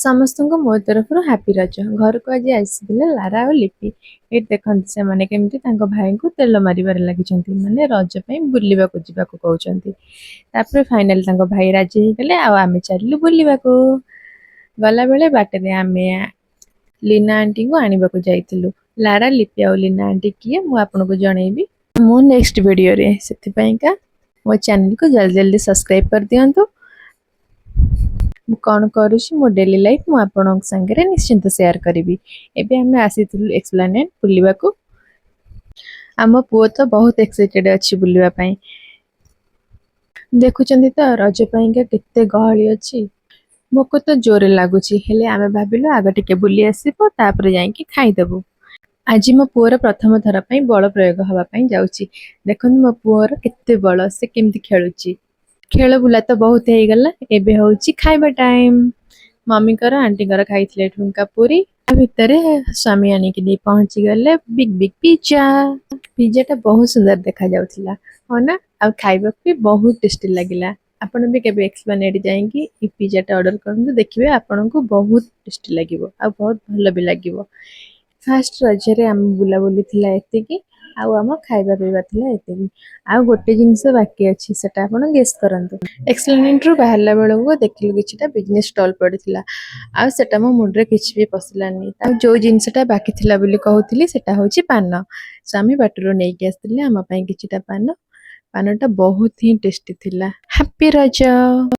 ସମସ୍ତଙ୍କୁ ମୋ ତରଫରୁ ହାପି ରଜ। ଘରକୁ ଆଜି ଆସିଥିଲେ ଲାରା ଆଉ ଲିପି। ଏଇଠି ଦେଖନ୍ତୁ ସେମାନେ କେମିତି ତାଙ୍କ ଭାଇଙ୍କୁ ତେଲ ମାରିବାରେ ଲାଗିଛନ୍ତି, ମାନେ ରଜ ପାଇଁ ବୁଲିବାକୁ ଯିବାକୁ କହୁଛନ୍ତି। ତାପରେ ଫାଇନାଲି ତାଙ୍କ ଭାଇ ରାଜି ହେଇଗଲେ ଆଉ ଆମେ ଚାଲିଲୁ ବୁଲିବାକୁ। ଗଲାବେଳେ ବାଟରେ ଆମେ ଲିନା ଆଣ୍ଟିଙ୍କୁ ଆଣିବାକୁ ଯାଇଥିଲୁ। ଲାରା, ଲିପି ଆଉ ଲିନା ଆଣ୍ଟି କିଏ ମୁଁ ଆପଣଙ୍କୁ ଜଣେଇବି ମୋ ନେକ୍ସଟ ଭିଡ଼ିଓରେ। ସେଥିପାଇଁକା ମୋ ଚ୍ୟାନେଲକୁ ଜଲ୍ଦି ଜଲ୍ଦି ସବସ୍କ୍ରାଇବ୍ କରିଦିଅନ୍ତୁ। ମୁଁ କ'ଣ କରୁଛି ମୋ ଡେଲି ଲାଇଫ୍ ମୁଁ ଆପଣଙ୍କ ସାଙ୍ଗରେ ନିଶ୍ଚିନ୍ତ ସେୟାର କରିବି। ଏବେ ଆମେ ଆସିଥିଲୁ ଏକ୍ସପ୍ଲାନେଡ୍ ବୁଲିବାକୁ। ଆମ ପୁଅ ତ ବହୁତ ଏକ୍ସାଇଟେଡ୍ ଅଛି ବୁଲିବା ପାଇଁ। ଦେଖୁଛନ୍ତି ତ ରଜ ପାଇଁକା କେତେ ଗହଳି ଅଛି। ଭୋକ ତ ଜୋରେ ଲାଗୁଛି, ହେଲେ ଆମେ ଭାବିଲୁ ଆଗ ଟିକେ ବୁଲି ଆସିବୁ ତାପରେ ଯାଇକି ଖାଇଦେବୁ। ଆଜି ମୋ ପୁଅର ପ୍ରଥମ ଥର ପାଇଁ ବଳ ପ୍ରୟୋଗ ହେବା ପାଇଁ ଯାଉଛି। ଦେଖନ୍ତୁ ମୋ ପୁଅର କେତେ ବଳ, ସେ କେମିତି ଖେଳୁଛି। ଖେଳ ବୁଲା ତ ବହୁତ ହେଇଗଲା, ଏବେ ହଉଛି ଖାଇବା ଟାଇମ୍। ମମିଙ୍କର ଆଣ୍ଟିଙ୍କର ଖାଇଥିଲେ ଠୁଙ୍କା ପୁରୀ। ତା ଭିତରେ ସ୍ୱାମୀ ଆଣିକି ନେଇ ପହଞ୍ଚିଗଲେ ବିଗ୍ ବିଗ୍ ପିଜ୍ଜା। ପିଜ୍ଜାଟା ବହୁତ ସୁନ୍ଦର ଦେଖାଯାଉଥିଲା, ହଁ ନା? ଆଉ ଖାଇବାକୁ ବି ବହୁତ ଟେଷ୍ଟି ଲାଗିଲା। ଆପଣ ବି କେବେ ଏକ୍ସପ୍ଲାନେଡ୍ ଯାଇକି ଏ ପିଜ୍ଜାଟା ଅର୍ଡର କରନ୍ତୁ, ଦେଖିବେ ଆପଣଙ୍କୁ ବହୁତ ଟେଷ୍ଟି ଲାଗିବ ଆଉ ବହୁତ ଭଲ ବି ଲାଗିବ। ଫାଷ୍ଟ ରଜରେ ଆମ ବୁଲାବୁଲି ଥିଲା ଏତିକି, ଆଉ ଆମ ଖାଇବା ପିଇବା ଥିଲା ଏତିକି। ଆଉ ଗୋଟେ ଜିନିଷ ବାକି ଅଛି, ସେଟା ଆପଣ ଗେସ୍ କରନ୍ତୁ। ଏକ୍ସପ୍ଲାନେଡ୍ରୁ ବାହାରିଲା ବେଳକୁ ଦେଖିଲୁ କିଛିଟା ବିଜନେସ୍ ଷ୍ଟଲ୍ ପଡ଼ିଥିଲା, ଆଉ ସେଟା ମୋ ମୁଣ୍ଡରେ କିଛି ବି ପଶିଲାନି। ଆଉ ଯୋଉ ଜିନିଷଟା ବାକି ଥିଲା ବୋଲି କହୁଥିଲି ସେଟା ହଉଛି ପାନ। ସ୍ୱାମୀ ବାଟରୁ ନେଇକି ଆସିଥିଲେ ଆମ ପାଇଁ କିଛିଟା ପାନ। ପାନଟା ବହୁତ ହିଁ ଟେଷ୍ଟି ଥିଲା। ହାପି ରଜ।